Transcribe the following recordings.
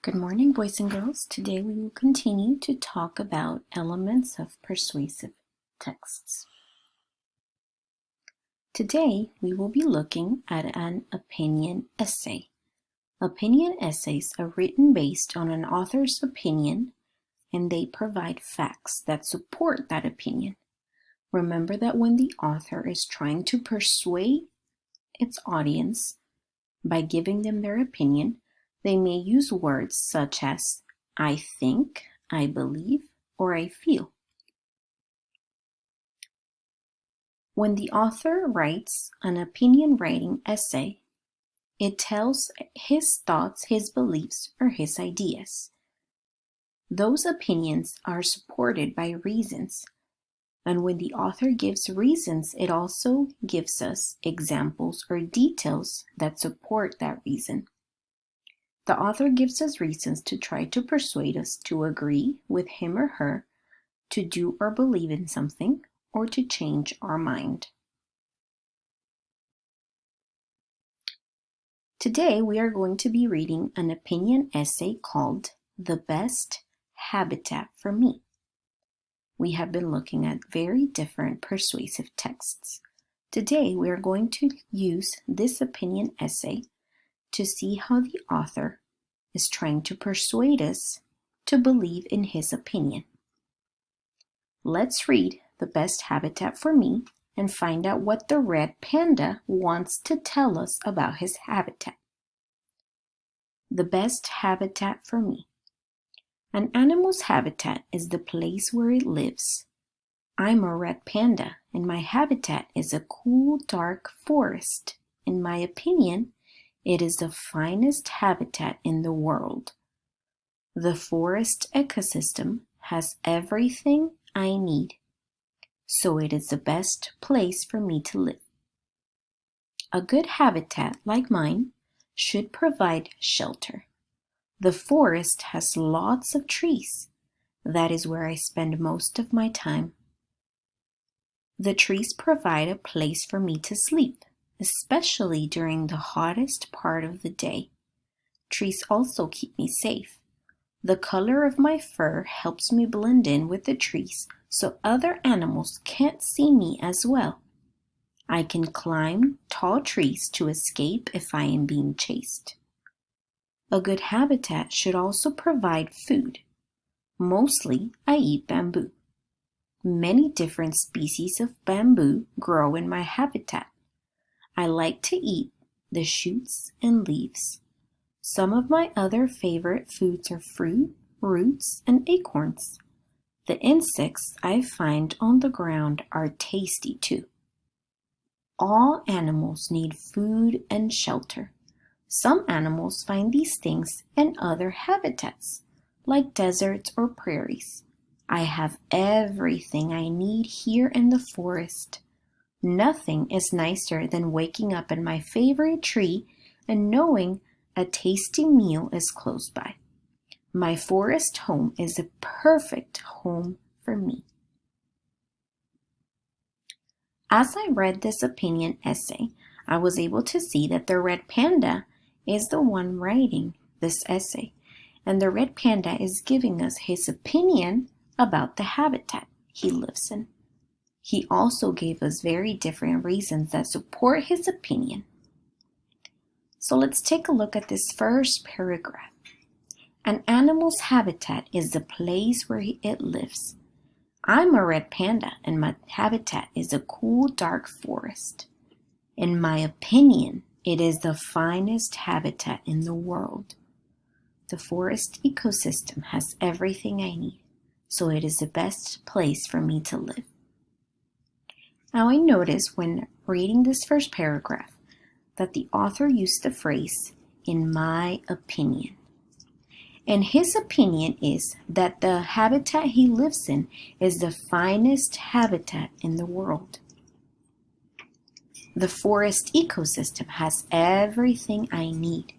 Good morning, boys and girls. Today we will continue to talk about elements of persuasive texts. Today we will be looking at an opinion essay. Opinion essays are written based on an author's opinion, and they provide facts that support that opinion. Remember that when the author is trying to persuade its audience by giving them their opinion, they may use words such as I think, I believe, or I feel. When the author writes an opinion writing essay, it tells his thoughts, his beliefs, or his ideas. Those opinions are supported by reasons, and when the author gives reasons, it also gives us examples or details that support that reason. The author gives us reasons to try to persuade us to agree with him or her, to do or believe in something, or to change our mind. Today we are going to be reading an opinion essay called The Best Habitat for Me. We have been looking at very different persuasive texts. Today we are going to use this opinion essay to see how the author is trying to persuade us to believe in his opinion. Let's read The Best Habitat for Me and find out what the red panda wants to tell us about his habitat. The best habitat for me. An animal's habitat is the place where it lives. I'm a red panda, and my habitat is a cool, dark forest. In my opinion, it is the finest habitat in the world. The forest ecosystem has everything I need, so it is the best place for me to live. A good habitat like mine should provide shelter. The forest has lots of trees. That is where I spend most of my time. The trees provide a place for me to sleep, especially during the hottest part of the day. Trees also keep me safe. The color of my fur helps me blend in with the trees so other animals can't see me as well. I can climb tall trees to escape if I am being chased. A good habitat should also provide food. Mostly, I eat bamboo. Many different species of bamboo grow in my habitat. I like to eat the shoots and leaves. Some of my other favorite foods are fruit, roots, and acorns. The insects I find on the ground are tasty too. All animals need food and shelter. Some animals find these things in other habitats, like deserts or prairies. I have everything I need here in the forest. Nothing is nicer than waking up in my favorite tree and knowing a tasty meal is close by. My forest home is a perfect home for me. As I read this opinion essay, I was able to see that the red panda is the one writing this essay, and the red panda is giving us his opinion about the habitat he lives in. He also gave us very different reasons that support his opinion. So let's take a look at this first paragraph. An animal's habitat is the place where it lives. I'm a red panda, and my habitat is a cool, dark forest. In my opinion, it is the finest habitat in the world. The forest ecosystem has everything I need, so it is the best place for me to live. Now I notice when reading this first paragraph that the author used the phrase, in my opinion. And his opinion is that the habitat he lives in is the finest habitat in the world. The forest ecosystem has everything I need.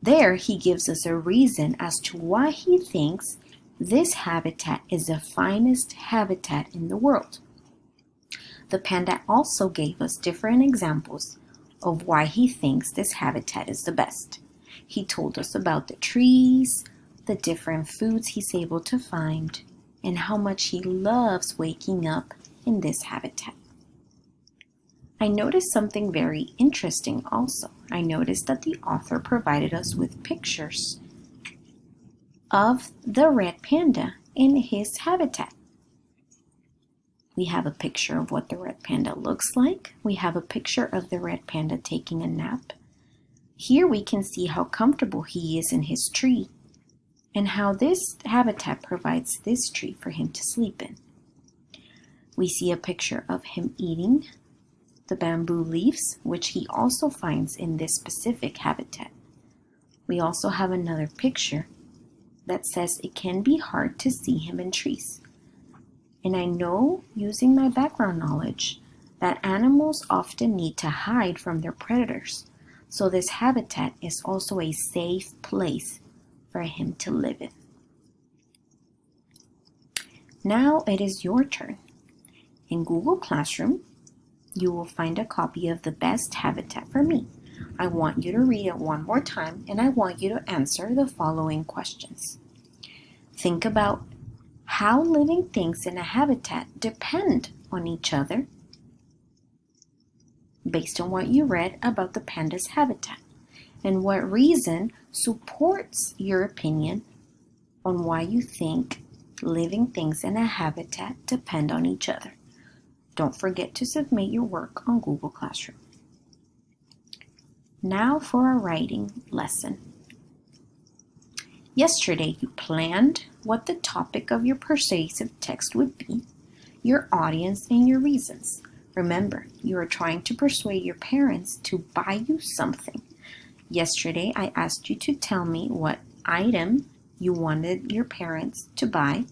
There he gives us a reason as to why he thinks this habitat is the finest habitat in the world. The panda also gave us different examples of why he thinks this habitat is the best. He told us about the trees, the different foods he's able to find, and how much he loves waking up in this habitat. I noticed something very interesting also. I noticed that the author provided us with pictures of the red panda in his habitat. We have a picture of what the red panda looks like. We have a picture of the red panda taking a nap. Here we can see how comfortable he is in his tree and how this habitat provides this tree for him to sleep in. We see a picture of him eating the bamboo leaves, which he also finds in this specific habitat. We also have another picture that says it can be hard to see him in trees. And I know, using my background knowledge, that animals often need to hide from their predators. So this habitat is also a safe place for him to live in. Now it is your turn. In Google Classroom, you will find a copy of The Best Habitat for Me. I want you to read it one more time, and I want you to answer the following questions. Think about how living things in a habitat depend on each other based on what you read about the panda's habitat, and what reason supports your opinion on why you think living things in a habitat depend on each other. Don't forget to submit your work on Google Classroom. Now for a writing lesson. Yesterday you planned what the topic of your persuasive text would be, your audience, and your reasons. Remember, you are trying to persuade your parents to buy you something. Yesterday I asked you to tell me what item you wanted your parents to buy,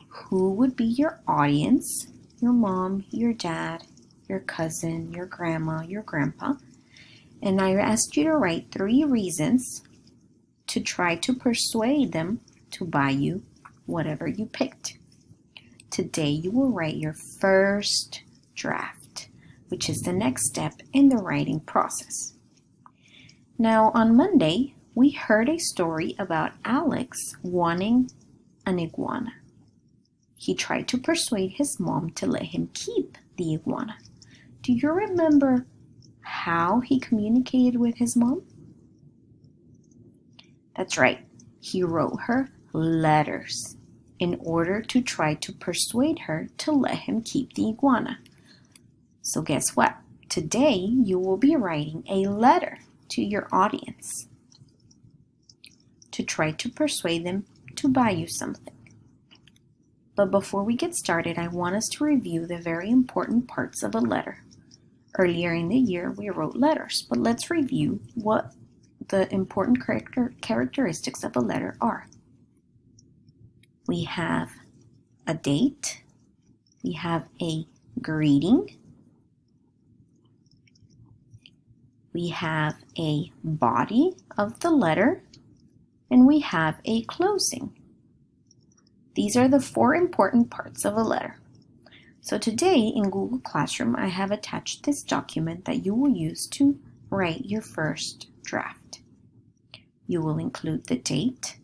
who would be your audience, your mom, your dad, your cousin, your grandma, your grandpa, and I asked you to write 3 reasons to try to persuade them to buy you whatever you picked. Today you will write your first draft, which is the next step in the writing process. Now on Monday, we heard a story about Alex wanting an iguana. He tried to persuade his mom to let him keep the iguana. Do you remember how he communicated with his mom? That's right. He wrote her letters in order to try to persuade her to let him keep the iguana. So guess what? Today you will be writing a letter to your audience to try to persuade them to buy you something. But before we get started, I want us to review the very important parts of a letter. Earlier in the year, we wrote letters, but let's review what the important characteristics of a letter are. We have a date, we have a greeting, we have a body of the letter, and we have a closing. These are the 4 important parts of a letter. So today in Google Classroom, I have attached this document that you will use to write your first draft. You will include the date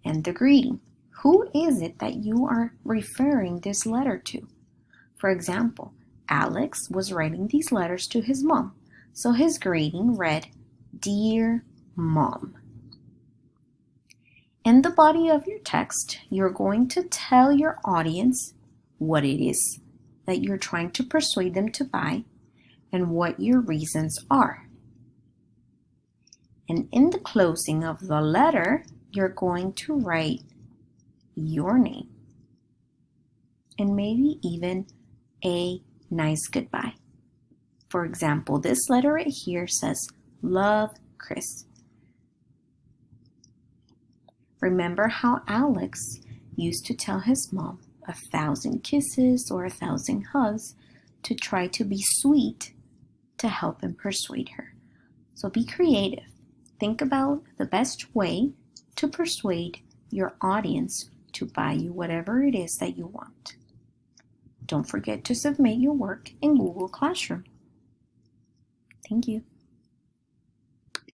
and the greeting. Who is it that you are referring this letter to? For example, Alex was writing these letters to his mom. So his greeting read, "Dear Mom." In the body of your text, you're going to tell your audience what it is that you're trying to persuade them to buy and what your reasons are. And in the closing of the letter, you're going to write your name and maybe even a nice goodbye. For example, this letter right here says, "Love, Chris." Remember how Alex used to tell his mom 1,000 kisses or 1,000 hugs to try to be sweet to help him persuade her. So be creative. Think about the best way to persuade your audience to buy you whatever it is that you want. Don't forget to submit your work in Google Classroom. Thank you.